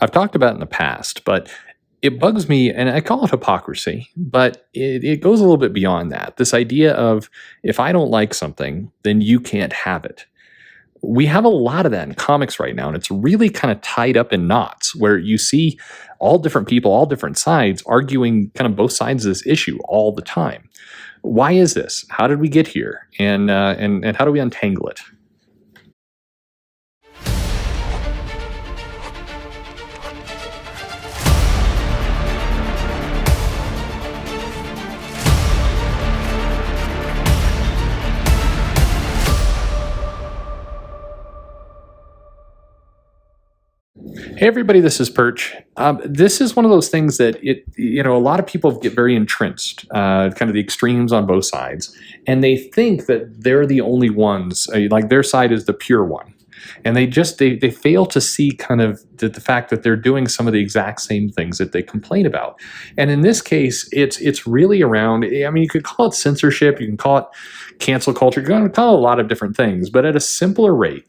I've talked about it in the past, but it bugs me, and I call it hypocrisy, but it goes a little bit beyond that. This idea of if I don't like something, then you can't have it. We have a lot of that in comics right now, and it's really kind of tied up in knots where you see all different people, all different sides arguing kind of both sides of this issue all the time. Why is this? How did we get here? And how do we untangle it? Hey everybody, this is Perch. This is one of those things that a lot of people get very entrenched, kind of the extremes on both sides, and they think that they're the only ones, like their side is the pure one, and they fail to see kind of the fact that they're doing some of the exact same things that they complain about. And in this case, it's really around. I mean, you could call it censorship, you can call it cancel culture, you can call it a lot of different things, but at a simpler rate.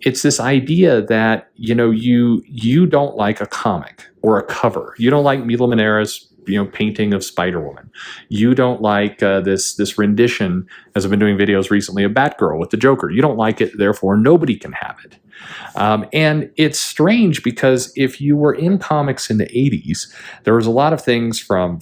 It's this idea that you don't like a comic or a cover. You don't like Milo Manera's painting of Spider-Woman. You don't like this rendition, as I've been doing videos recently, of Batgirl with the Joker. You don't like it, therefore nobody can have it. And it's strange because if you were in comics in the 80s, there was a lot of things from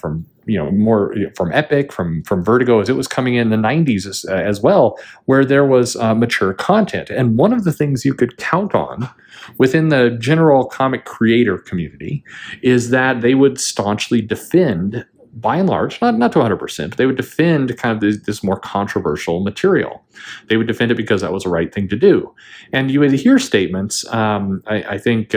more from Epic, from Vertigo as it was coming in the 90s as well, where there was mature content. And one of the things you could count on within the general comic creator community is that they would staunchly defend, by and large, not to 100%, but they would defend kind of this more controversial material. They would defend it because that was the right thing to do. And you would hear statements, I think,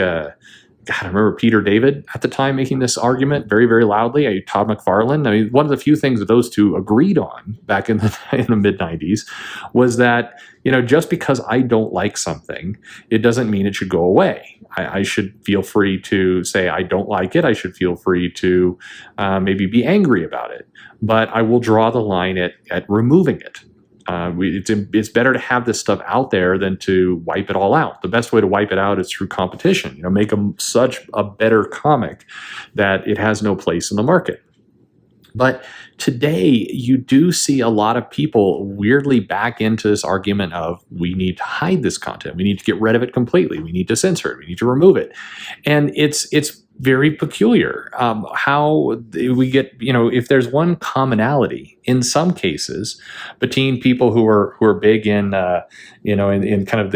God, I remember Peter David at the time making this argument very, very loudly. Todd McFarlane. I mean, one of the few things that those two agreed on back in the mid 90s was that just because I don't like something, it doesn't mean it should go away. I should feel free to say I don't like it. I should feel free to maybe be angry about it, but I will draw the line at removing it. It's better to have this stuff out there than to wipe it all out. The best way to wipe it out is through competition. Make such a better comic that it has no place in the market. But today, you do see a lot of people weirdly back into this argument of we need to hide this content. We need to get rid of it completely. We need to censor it. We need to remove it. And it's very peculiar how we get, if there's one commonality in some cases between people who are big in, in kind of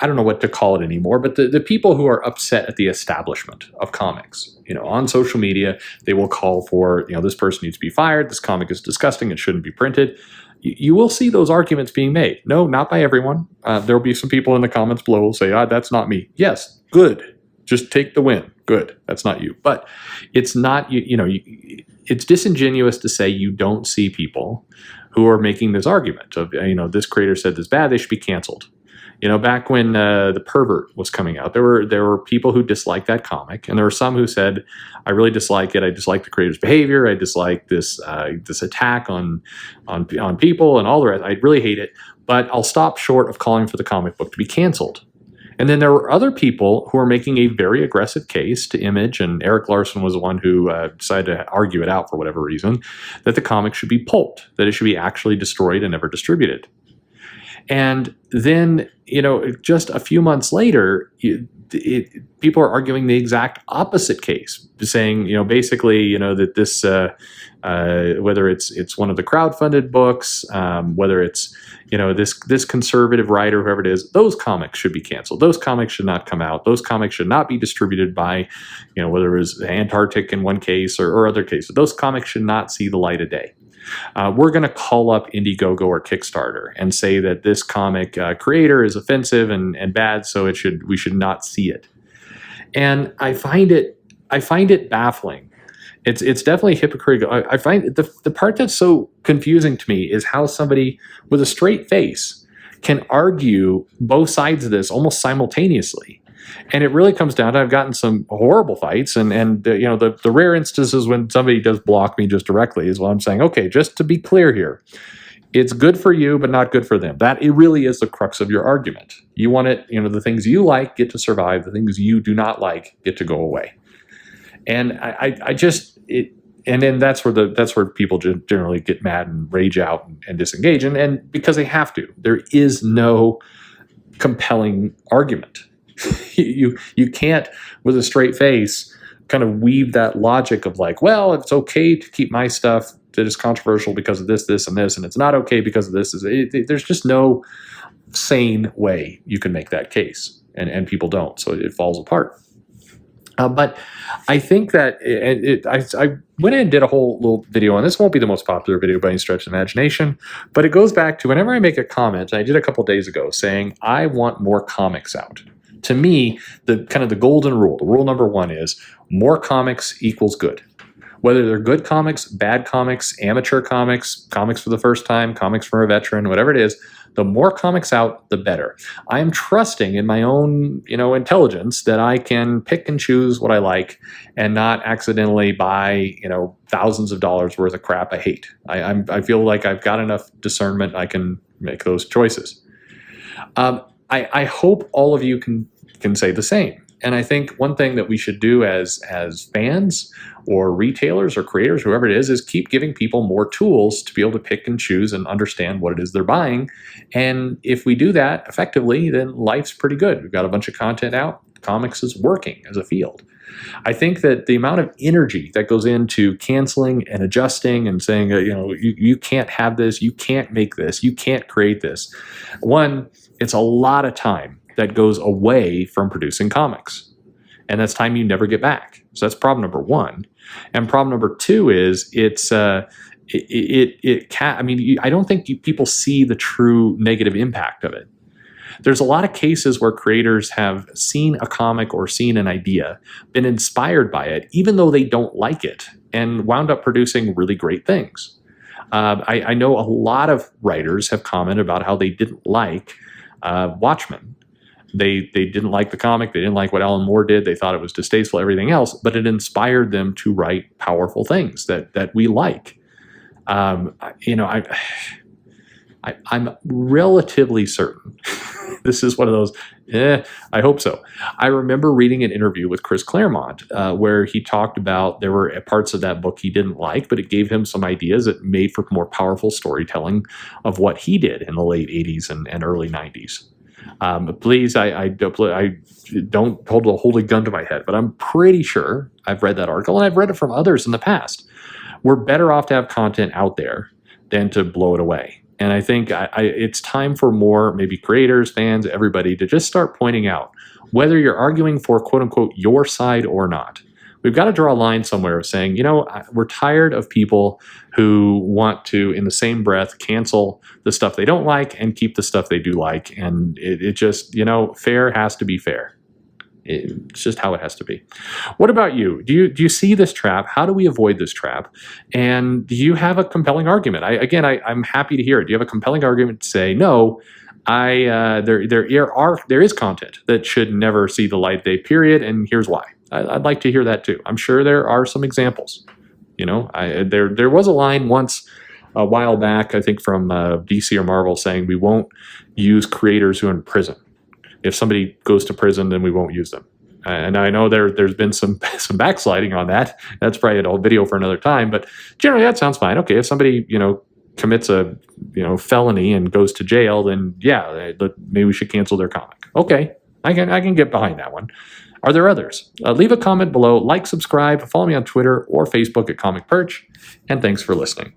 I don't know what to call it anymore, but the people who are upset at the establishment of comics, on social media, they will call for, this person needs to be fired. This comic is disgusting. It shouldn't be printed. You will see those arguments being made. No, not by everyone. There will be some people in the comments below who will say, that's not me. Yes, good. Just take the win. Good. That's not you. But it's not, it's disingenuous to say you don't see people who are making this argument of, this creator said this bad, they should be canceled. Back when The Pervert was coming out, there were people who disliked that comic, and there were some who said, I really dislike it. I dislike the creator's behavior. I dislike this attack on people and all the rest. I really hate it, but I'll stop short of calling for the comic book to be canceled. And then there were other people who were making a very aggressive case to Image, and Eric Larson was the one who decided to argue it out for whatever reason, that the comic should be pulped, that it should be actually destroyed and never distributed. And then, just a few months later, people are arguing the exact opposite case, saying, basically, that this, whether it's one of the crowdfunded books, whether it's, this conservative writer, whoever it is, those comics should be canceled. Those comics should not come out. Those comics should not be distributed by, whether it was Antarctic in one case or other cases. Those comics should not see the light of day. We're going to call up Indiegogo or Kickstarter and say that this comic creator is offensive and bad, so we should not see it. And I find it baffling. It's definitely hypocritical. I find the part that's so confusing to me is how somebody with a straight face can argue both sides of this almost simultaneously. And it really comes down to, I've gotten some horrible fights, and the rare instances when somebody does block me just directly is what I'm saying. Okay, just to be clear here, It's good for you, but not good for them. That it really is the crux of your argument. You want it, the things you like get to survive. The things you do not like get to go away. And and then that's where people generally get mad and rage out and disengage. And because they have to, there is no compelling argument. you can't, with a straight face, kind of weave that logic of like, well, it's okay to keep my stuff that is controversial because of this, this, and this, and it's not okay because of this. There's just no sane way you can make that case, and people don't, so it falls apart. But I think that I went in and did a whole little video on this. Won't be the most popular video by any stretch of imagination, but it goes back to whenever I make a comment, I did a couple days ago saying I want more comics out. To me, the golden rule, the rule number one is more comics equals good. Whether they're good comics, bad comics, amateur comics, comics for the first time, comics for a veteran, whatever it is, the more comics out, the better. I am trusting in my own, intelligence that I can pick and choose what I like and not accidentally buy, thousands of dollars worth of crap I hate. I feel like I've got enough discernment I can make those choices. I hope all of you can say the same. And I think one thing that we should do as fans or retailers or creators, whoever it is keep giving people more tools to be able to pick and choose and understand what it is they're buying. And if we do that effectively, then life's pretty good. We've got a bunch of content out. Comics is working as a field. I think that the amount of energy that goes into canceling and adjusting and saying, you can't have this, you can't make this, you can't create this. One, it's a lot of time that goes away from producing comics. And that's time you never get back. So that's problem number one. And problem number two is I don't think people see the true negative impact of it. There's a lot of cases where creators have seen a comic or seen an idea, been inspired by it, even though they don't like it, and wound up producing really great things. I know a lot of writers have commented about how they didn't like Watchmen. They didn't like the comic. They didn't like what Alan Moore did. They thought it was distasteful, everything else, but it inspired them to write powerful things that we like. I'm relatively certain. This is one of those, I hope so. I remember reading an interview with Chris Claremont where he talked about there were parts of that book he didn't like, but it gave him some ideas that made for more powerful storytelling of what he did in the late 80s and early 90s. Please, I don't hold a holy gun to my head, but I'm pretty sure I've read that article, and I've read it from others in the past. We're better off to have content out there than to blow it away. And I think it's time for more, maybe creators, fans, everybody, to just start pointing out whether you're arguing for, quote unquote, your side or not. We've got to draw a line somewhere of saying, we're tired of people who want to, in the same breath, cancel the stuff they don't like and keep the stuff they do like. And it just, fair has to be fair. It's just how it has to be. What about you? Do you see this trap? How do we avoid this trap? And do you have a compelling argument? I'm happy to hear it. Do you have a compelling argument to say, no, there is content that should never see the light of day, period, and here's why. I'd like to hear that too. I'm sure there are some examples. There was a line once a while back, I think from DC or Marvel, saying we won't use creators who are in prison. If somebody goes to prison, then we won't use them. And I know there's been some backsliding on that. That's probably a whole video for another time. But generally, that sounds fine. Okay, if somebody commits a felony and goes to jail, then yeah, maybe we should cancel their comic. Okay, I can get behind that one. Are there others? Leave a comment below, like, subscribe, follow me on Twitter or Facebook at Comic Perch, and thanks for listening.